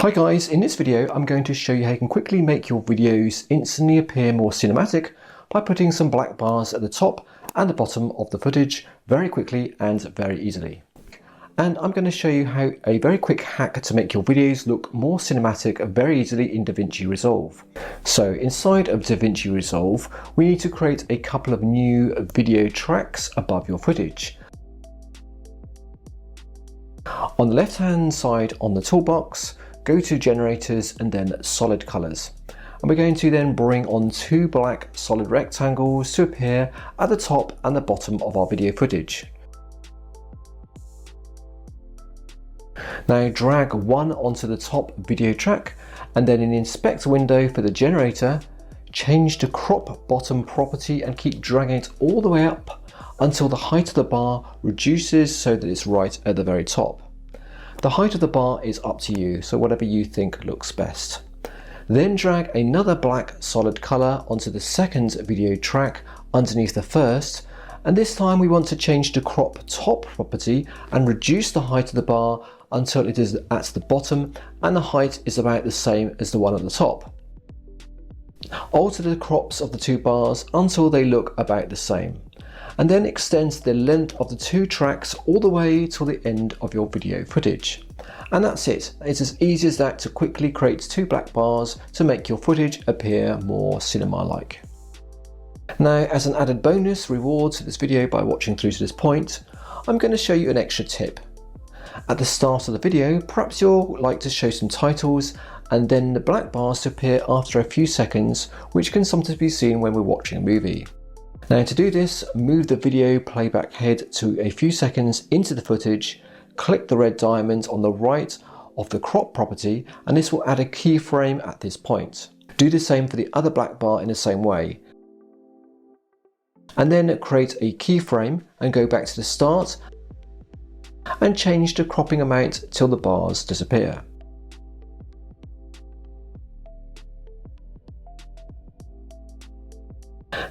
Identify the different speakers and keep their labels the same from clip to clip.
Speaker 1: Hi guys, in this video I'm going to show you how you can quickly make your videos instantly appear more cinematic by putting some black bars at the top and the bottom of the footage very quickly and very easily. And I'm going to show you how a very quick hack to make your videos look more cinematic very easily in Davinci Resolve. So inside of Davinci Resolve we need to create a couple of new video tracks above your footage. On the left hand side on the toolbox, go to generators and then solid colors. And we're going to then bring on two black solid rectangles to appear at the top and the bottom of our video footage. Now drag one onto the top video track and then in the inspector window for the generator, change the crop bottom property and keep dragging it all the way up until the height of the bar reduces so that it's right at the very top. The height of the bar is up to you, so whatever you think looks best. Then drag another black solid color onto the second video track underneath the first, and this time we want to change the crop top property and reduce the height of the bar until it is at the bottom and the height is about the same as the one at the top. Alter the crops of the two bars until they look about the same, and then extend the length of the two tracks all the way till the end of your video footage. And that's it. It's as easy as that to quickly create two black bars to make your footage appear more cinema-like. Now, as an added bonus reward to this video by watching through to this point, I'm going to show you an extra tip. At the start of the video, perhaps you'll like to show some titles and then the black bars to appear after a few seconds, which can sometimes be seen when we're watching a movie. Now to do this, move the video playback head to a few seconds into the footage, click the red diamond on the right of the crop property, and this will add a keyframe at this point. Do the same for the other black bar in the same way. And then create a keyframe and go back to the start and change the cropping amount till the bars disappear.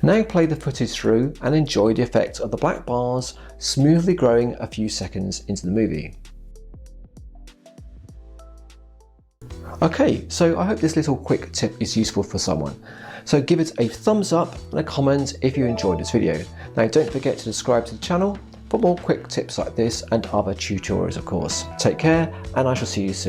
Speaker 1: Now play the footage through and enjoy the effect of the black bars smoothly growing a few seconds into the movie. Okay, so I hope this little quick tip is useful for someone. So give it a thumbs up and a comment if you enjoyed this video. Now don't forget to subscribe to the channel for more quick tips like this and other tutorials of course. Take care and I shall see you soon.